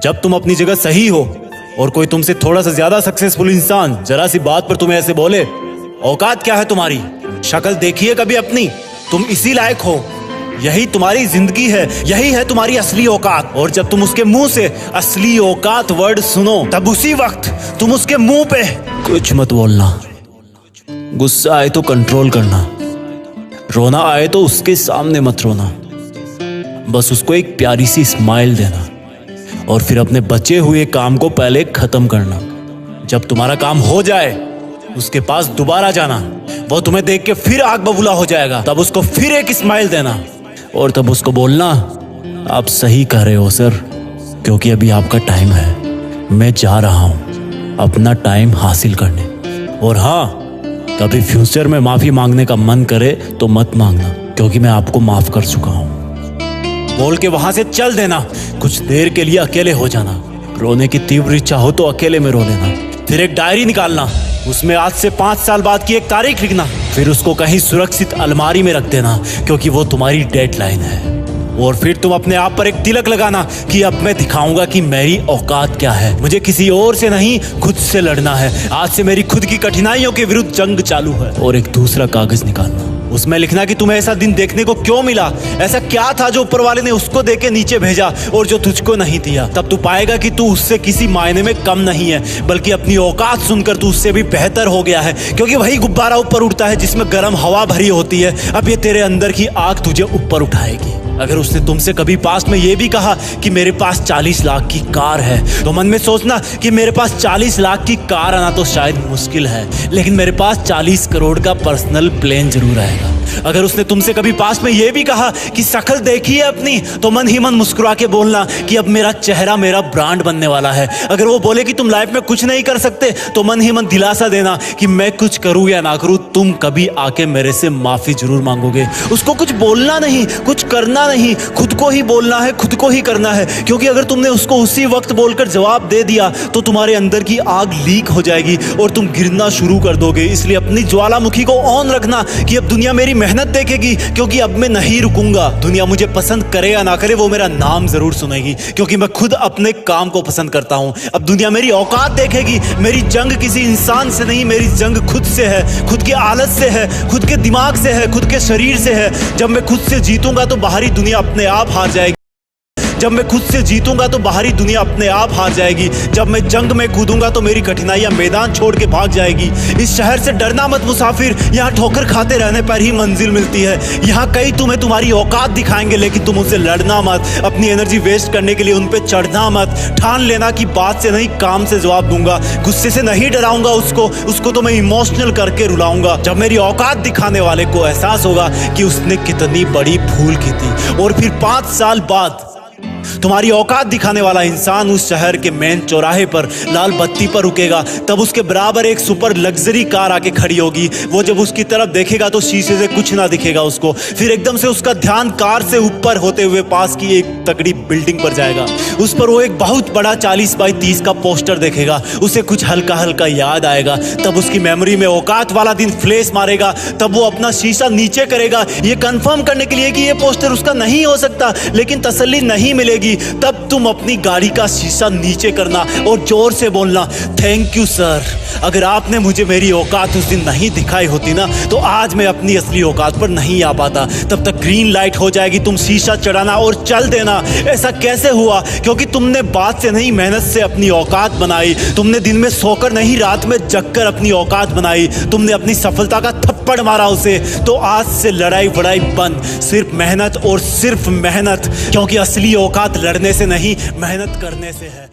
जब तुम अपनी जगह सही हो और कोई तुमसे थोड़ा सा ज्यादा सक्सेसफुल इंसान जरा सी बात पर तुम्हें ऐसे बोले, औकात क्या है तुम्हारी, शक्ल देखिए कभी अपनी, तुम इसी लायक हो, यही तुम्हारी जिंदगी है, यही है तुम्हारी असली औकात। और जब तुम उसके मुंह से असली औकात वर्ड सुनो, तब उसी वक्त तुम उसके मुंह पे कुछ मत बोलना। गुस्सा आए तो कंट्रोल करना, रोना आए तो उसके सामने मत रोना, बस उसको एक प्यारी सी स्माइल देना और फिर अपने बचे हुए काम को पहले खत्म करना। जब तुम्हारा काम हो जाए उसके पास दोबारा जाना, वो तुम्हें देख के फिर आग बबूला हो जाएगा, तब उसको फिर एक स्माइल देना और तब उसको बोलना, आप सही कह रहे हो सर, क्योंकि अभी आपका टाइम है, मैं जा रहा हूं अपना टाइम हासिल करने। और हाँ, कभी फ्यूचर में माफी मांगने का मन करे तो मत मांगना, क्योंकि मैं आपको माफ कर चुका हूं। बोल के वहां से चल देना, कुछ देर के लिए अकेले हो जाना, रोने की तीव्र इच्छा हो तो अकेले में रो लेना, फिर एक डायरी निकालना, उसमें आज से 5 साल बाद की एक तारीख लिखना, फिर उसको कहीं सुरक्षित अलमारी में रख देना, क्योंकि वो तुम्हारी डेडलाइन है। और फिर तुम अपने आप पर एक तिलक लगाना कि अब मैं दिखाऊंगा कि मेरी औकात क्या है, मुझे किसी और से नहीं खुद से लड़ना है, आज से मेरी खुद की कठिनाइयों के विरुद्ध जंग चालू है। और एक दूसरा कागज निकालना, उसमें लिखना कि तुम्हें ऐसा दिन देखने को क्यों मिला, ऐसा क्या था जो ऊपर वाले ने उसको देके नीचे भेजा और जो तुझको नहीं दिया। तब तू पाएगा कि तू उससे किसी मायने में कम नहीं है, बल्कि अपनी औकात सुनकर तू उससे भी बेहतर हो गया है, क्योंकि वही गुब्बारा ऊपर उड़ता है जिसमें गर्म हवा भरी होती है। अब ये तेरे अंदर की आग तुझे ऊपर उठाएगी। अगर उसने तुमसे कभी पास्ट में ये भी कहा कि मेरे पास 40 लाख की कार है, तो मन में सोचना कि मेरे पास 40 लाख की कार आना तो शायद मुश्किल है, लेकिन मेरे पास 40 करोड़ का पर्सनल प्लेन जरूर आएगा। अगर उसने तुमसे कभी पास्ट में ये भी कहा कि शक्ल देखी है अपनी, तो मन ही मन मुस्कुरा के बोलना कि अब मेरा चेहरा मेरा ब्रांड बनने वाला है। अगर वो बोले कि तुम लाइफ में कुछ नहीं कर सकते, तो मन ही मन दिलासा देना कि मैं कुछ करूं या ना करूं, तुम कभी आके मेरे से माफी जरूर मांगोगे। उसको कुछ बोलना नहीं, कुछ करना नहीं, खुद को ही बोलना है, खुद को ही करना है, क्योंकि अगर तुमने उसको उसी वक्त बोलकर जवाब दे दिया तो तुम्हारे अंदर की आग लीक हो जाएगी और तुम गिरना शुरू कर दोगे। इसलिए अपनी ज्वालामुखी को ऑन रखना कि अब दुनिया मेरी मेहनत देखेगी, क्योंकि अब मैं नहीं रुकूंगा। दुनिया मुझे पसंद करे या ना करे, वो मेरा नाम जरूर सुनेगी, क्योंकि मैं खुद अपने काम को पसंद करता हूं। अब दुनिया मेरी औकात देखेगी। मेरी जंग किसी इंसान से नहीं, मेरी जंग खुद से है, खुद की आदत से है, खुद के दिमाग से है, खुद के शरीर से है। जब मैं खुद से जीतूंगा तो बाहरी दुनिया अपने आप हार जाएगी। जब मैं खुद से जीतूंगा तो बाहरी दुनिया अपने आप हार जाएगी। जब मैं जंग में कूदूंगा तो मेरी कठिनाइयां मैदान छोड़ के भाग जाएगी। इस शहर से डरना मत मुसाफिर, यहाँ ठोकर खाते रहने पर ही मंजिल मिलती है। यहाँ कई तुम्हें तुम्हारी औकात दिखाएंगे, लेकिन तुम उनसे लड़ना मत, अपनी एनर्जी वेस्ट करने के लिए उन पे चढ़ना मत। ठान लेना कि बात से नहीं काम से जवाब दूंगा, गुस्से से नहीं डराऊंगा उसको तो मैं इमोशनल करके रुलाऊंगा। जब मेरी औकात दिखाने वाले को एहसास होगा कि उसने कितनी बड़ी भूल की थी, और फिर 5 साल बाद तुम्हारी औकात दिखाने वाला इंसान उस शहर के मेन चौराहे पर लाल बत्ती पर रुकेगा, तब उसके बराबर एक सुपर लग्जरी कार आके खड़ी होगी। वो जब उसकी तरफ देखेगा तो शीशे से कुछ ना दिखेगा उसको। फिर एकदम से उसका ध्यान कार से ऊपर होते हुए पास की एक तगड़ी बिल्डिंग पर जाएगा। उस पर वो एक बहुत बड़ा 40 बाई 30 का पोस्टर देखेगा। उसे कुछ हल्का हल्का याद आएगा। तब उसकी मेमोरी में औकात वाला दिन फ्लैश मारेगा। तब वो अपना शीशा नीचे करेगा, ये कंफर्म करने के लिए कि ये पोस्टर उसका नहीं हो सकता, लेकिन तसल्ली नहीं मिलेगी। तब तुम अपनी गाड़ी का शीशा नीचे करना और जोर से बोलना, थैंक यू सर, अगर आपने मुझे मेरी औकात उस दिन नहीं दिखाई होती ना, तो आज मैं अपनी असली औकात पर नहीं आ पाता। तब तक ग्रीन लाइट हो जाएगी, तुम शीशा चढ़ाना और चल देना। ऐसा कैसे हुआ? क्योंकि तुमने बात से नहीं मेहनत से अपनी औकात बनाई। तुमने दिन में सोकर नहीं रात में जगकर अपनी औकात बनाई। तुमने अपनी सफलता का थप्पड़ मारा उसे। तो आज से लड़ाई वड़ाई बंद, सिर्फ मेहनत और सिर्फ मेहनत, क्योंकि असली औकात लड़ने से नहीं मेहनत करने से है।